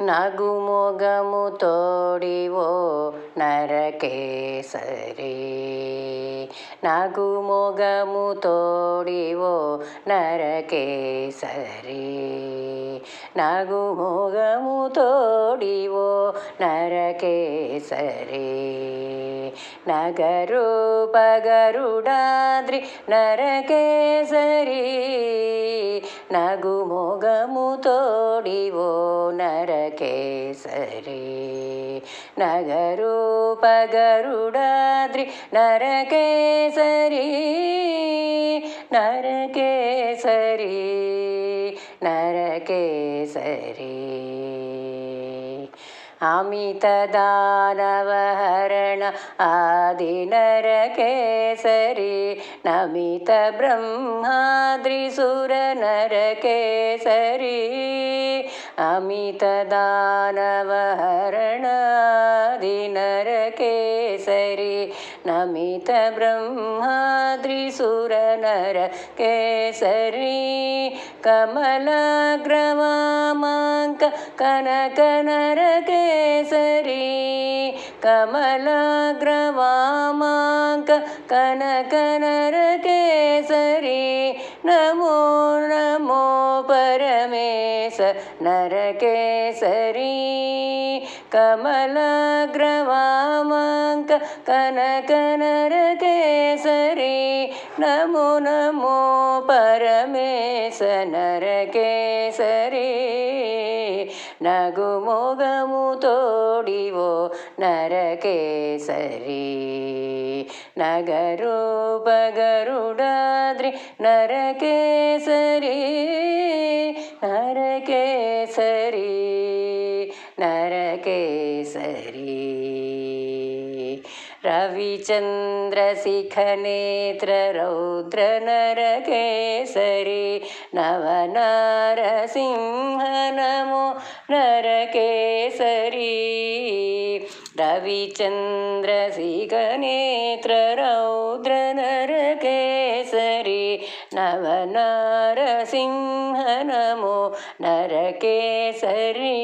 ನಗುಮೊಗಮು ತೋಡಿವೋ ನರಕೇಸರಿ. ನಗುಮೊಗಮು ತೋಡಿವೋ ನರಕೇಸರಿ. ನಗುಮೊಗಮು ತೋಡಿವೋ ನರಕೇಸರಿ. ನಗರೂಪ ಗರುಡಾದ್ರಿ ನರಕೇಸರಿ. ನಗುಮೊಗಮು ತೋಡಿವೋ ನರಕೇಸರಿ. ನಗರೂಪ ಗರುಡಾದ್ರಿ ನರಕೇಸರಿ. ನರಕೇಸರಿ ನರಕೇಸರಿ. ಅಮಿತ ದಾನವಹರಣ ಆದಿ ನರಕೇಸರಿ. ನಮಿತ ಬ್ರಹ್ಮಾದ್ರಿ ಸುರ ನರಕೇಸರಿ. ಅಮಿತ ದಾನವಹರಣ ಆದಿ ನರಕೇಸರಿ. ನಮಿತ ಬ್ರಹ್ಮಾದ್ರಿ ಸುರ ನರಕೇಸರಿ. ಕಮಲಾಗ್ರವಾಮಾಂಕ ಕನಕ ನರಕೇಸರಿ. ಕಮಲಾಗ್ರವಾಮಾಂಕ ಕನಕ ನರಕೇಸರಿ. ನಮೋ ನಮೋ ಪರಮೇಶ ನರಕೇಸರಿ. ಕಮಲಾಗ್ರವಾಮಾಂಕ ಕನಕ ನರಕೇಸರಿ. ನಮೋ ನಮೋ ಪರಮೇಶ ನರಕೇಸರಿ. ನಗುಮೊಗಮು ತೋಡಿವೋ ನರಕೇಸರಿ. ನಗರೂಪ ಗರುಡಾದ್ರಿ ನರಕೇಸರಿ. ನರಕೇಸರಿ ನರಕೇಸರಿ. ರವಿಚಂದ್ರಶಿಖನೇತ್ರ ರೌದ್ರ ನರಕೇಸರಿ. ನವನರಸಿಂಹ ನಮೋ ನರಕೇಸರಿ. ರವಿಚಂದ್ರಶಿಖನೇತ್ರ ರೌದ್ರ ನರಕೇಸರಿ. ನವನರಸಿಂಹ ನಮೋ ನರಕೇಸರಿ.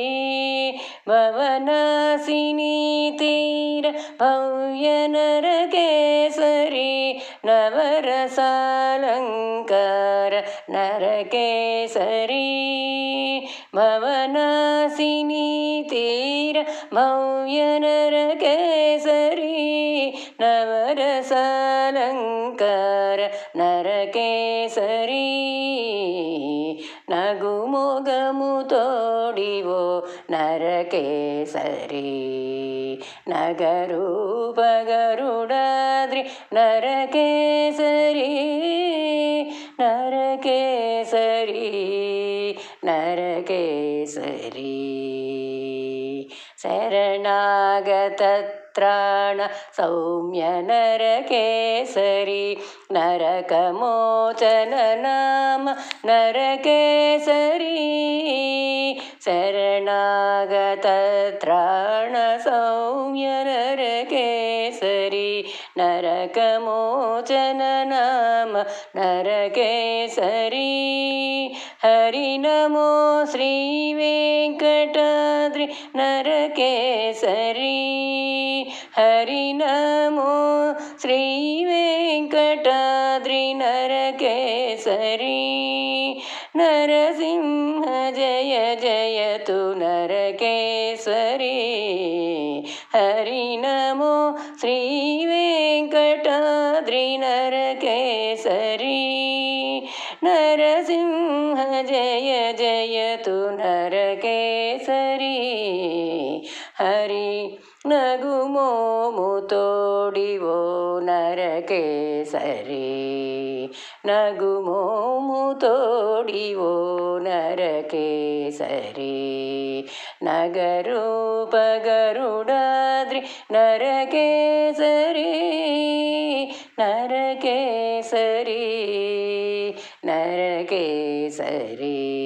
ಭವನಾಸಿನಿ ತೀರ ಭವ್ಯ ನರಕೇಸರಿ. ನವರಸಾಲಂಕಾರ ನರಕೇಸರಿ. ಭವನಾಸಿನಿ ತೀರ ಭವ್ಯ ನರಕೇಸರಿ. ನವರಸಾಲಂಕಾರ ನರಕೇಸರಿ. ನಗುಮೊಗಮು ತೋಡಿವೋ ನರಕೇಸರಿ. ನಗರೂಪ ಗರುಡಾದ್ರಿ ನರಕೇಸರಿ. ನರಕೇಸರಿ ನರಕೇಸರಿ. ಶರಣಾಗತ ತ್ರಾಣ ಸೌಮ್ಯ ನರಕೇಸರಿ. ನರಕಮೋಚನ ನಾಮ ನರಕೇಸರಿ. ಶರಣಾಗತ ತ್ರಾಣ ಸೌಮ್ಯ ನರಕೇಸರಿ. ನರಕಮೋಚನ ನಾಮ ನರಕೇಸರಿ. ಹರಿ ನಮೋ ಶ್ರೀ ವೆಂಕಟಾದ್ರಿ ನರಕೇಸರಿ. ಹರಿ ನಮೋ ಶ್ರೀ ವೆಂಕಟಾದ್ರಿ ನರಕೇಸರಿ. ನರಸಿಂಹ ಜಯ ಜಯತು ನರಕೇಸರಿ. ಹರಿ ನಮೋ ಶ್ರೀ ವೆಂಕಟಾದ್ರಿ ನರಕೇಸರಿ. ನರಸಿಂಹ ಜಯ ಜಯತು ನರಕೇಸರಿ. ಹರಿ ನಗುಮೊಗಮು ತೋಡಿವೋ ನರಕೇಸರಿ. ನಗುಮೊಗಮು ತೋಡಿವೋ ನರಕೇಸರಿ. ನಗರೂಪ ಗರುಡಾದ್ರಿ ನರಕೇಸರಿ. ನರಕೇಸರಿ ನರಕೇಸರಿ.